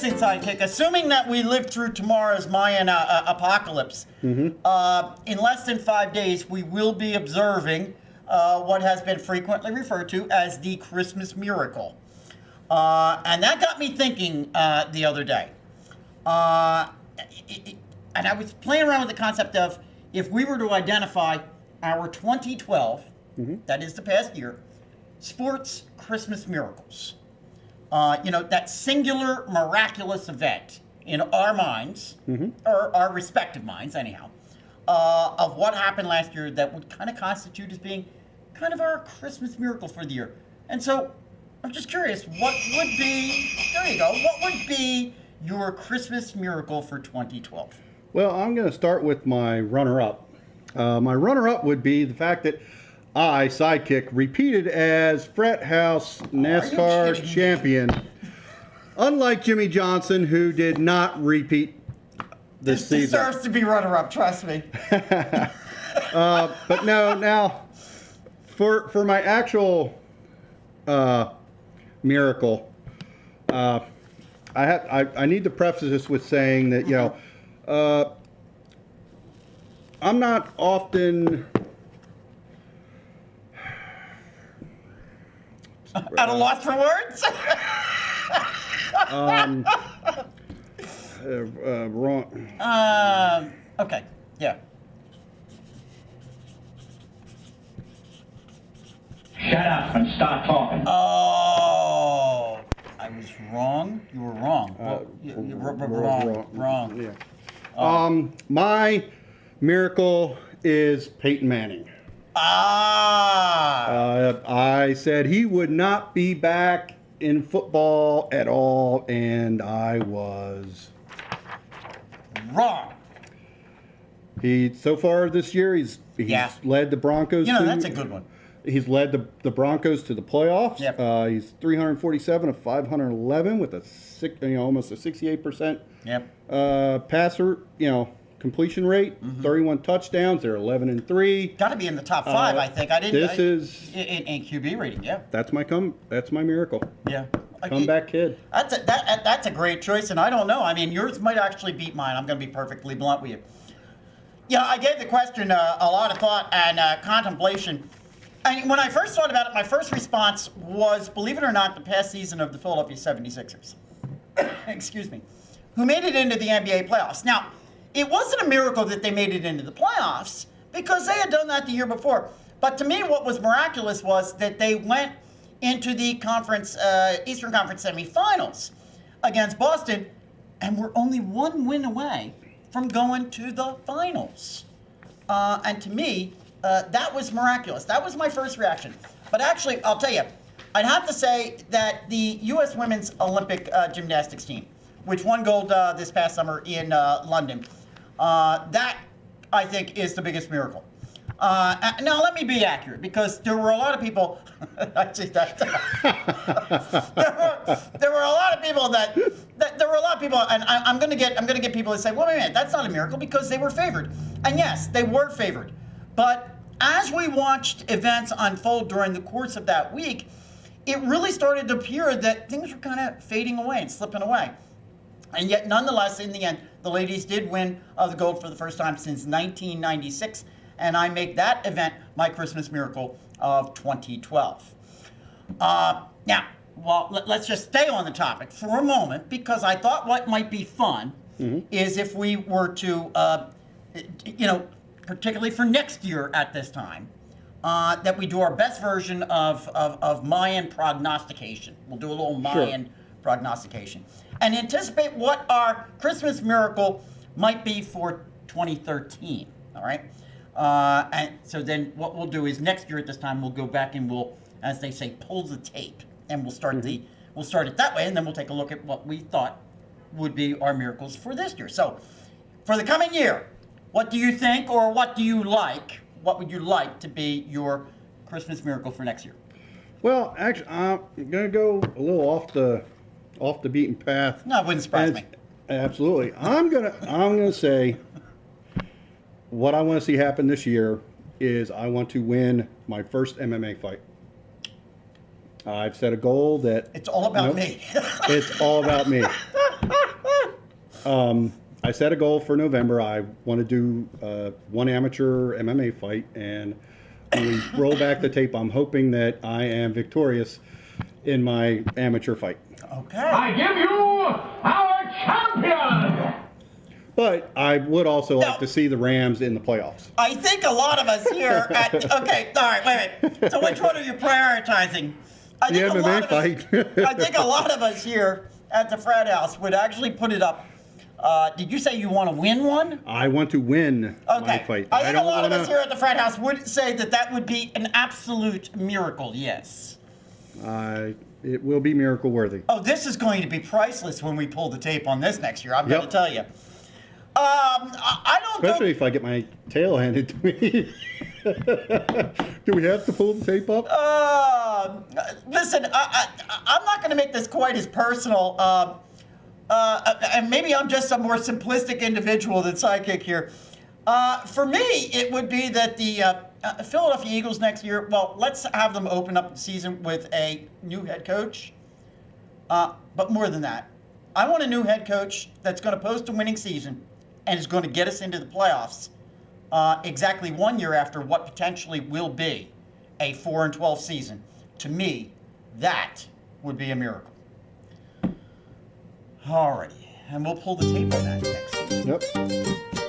interesting, Sidekick. Assuming that we live through tomorrow's Mayan apocalypse, in less than 5 days, we will be observing what has been frequently referred to as the Christmas miracle. And that got me thinking the other day. And I was playing around with the concept of if we were to identify our 2012, that is the past year, sports Christmas miracles. That singular miraculous event in our minds, or our respective minds anyhow, of what happened last year that would kind of constitute as being kind of our Christmas miracle for the year. And so I'm just curious, what would be your Christmas miracle for 2012? Well, I'm going to start with my runner-up. My runner-up would be the fact that I, Sidekick, repeated as Frat House NASCAR champion, unlike Jimmy Johnson, who did not repeat this season. This deserves to be runner-up, trust me. But no, now, for my actual miracle, I need to preface this with saying that, I'm not often... At a loss for words? Wrong. Okay, yeah. Shut up and start talking. Oh, I was wrong. You were wrong. Wrong. Yeah. My miracle is Peyton Manning. I said he would not be back in football at all, and I was wrong. So far this year, he's led the Broncos. That's a good one. He's led the Broncos to the playoffs. Yep. He's 347 of 511 with almost a 68% passer, completion rate, 31 touchdowns. They're 11-3. Got to be in the top 5, I think. In QB rating. Yeah. That's my miracle. Yeah. Comeback kid. That's a great choice, and I don't know. I mean, yours might actually beat mine. I'm going to be perfectly blunt with you. I gave the question a lot of thought and contemplation. And when I first thought about it, my first response was, believe it or not, the past season of the Philadelphia 76ers. Excuse me. Who made it into the NBA playoffs. Now, it wasn't a miracle that they made it into the playoffs because they had done that the year before. But to me, what was miraculous was that they went into the Eastern Conference semifinals against Boston and were only one win away from going to the finals. And to me, that was miraculous. That was my first reaction. But actually, I'll tell you, I'd have to say that the U.S. Women's Olympic Gymnastics team, which won gold this past summer in London, that, I think, is the biggest miracle. Now, let me be accurate, because there were a lot of people. I see that. there were a lot of people and I'm going to get people that say, well, wait a minute, that's not a miracle because they were favored. And yes, they were favored. But as we watched events unfold during the course of that week, it really started to appear that things were kind of fading away and slipping away. And yet, nonetheless, in the end, the ladies did win the gold for the first time since 1996. And I make that event my Christmas miracle of 2012. Now, let's just stay on the topic for a moment, because I thought what might be fun is if we were to, particularly for next year at this time, that we do our best version of Mayan prognostication. We'll do a little Mayan prognostication and anticipate what our Christmas miracle might be for 2013. All right. And so then what we'll do is next year at this time, we'll go back and we'll, as they say, pull the tape, and we'll start we'll start it that way, and then we'll take a look at what we thought would be our miracles for this year. So for the coming year, what do you think, or what do you like? What would you like to be your Christmas miracle for next year? Well, actually, I'm going to go a little off the beaten path. No, it wouldn't surprise me. Absolutely. I'm gonna say what I want to see happen this year is I want to win my first MMA fight. I've set a goal that... It's all about me. It's all about me. I set a goal for November. I want to do one amateur MMA fight, and when we roll back the tape, I'm hoping that I am victorious in my amateur fight. Okay. I give you our champion! But I would also like to see the Rams in the playoffs. I think a lot of us here okay, all right, wait. So which one are you prioritizing? I The MMA fight. I think a lot of us here at the Frat House would actually put it up. Did you say you want to win one? I want to win my fight. I think a lot of us here at the Frat House would say that would be an absolute miracle, yes. It will be miracle worthy. Oh, this is going to be priceless when we pull the tape on this next year, I'm going to tell you. I don't Especially if I get my tail handed to me. Do we have to pull the tape up? Listen, I'm not going to make this quite as personal. And maybe I'm just a more simplistic individual than Sidekick here. For me, it would be that the Philadelphia Eagles next year, well, let's have them open up the season with a new head coach. But more than that, I want a new head coach that's going to post a winning season and is going to get us into the playoffs exactly 1 year after what potentially will be a 4-12 season. To me, that would be a miracle. Alrighty, and we'll pull the tape on that next season. Yep.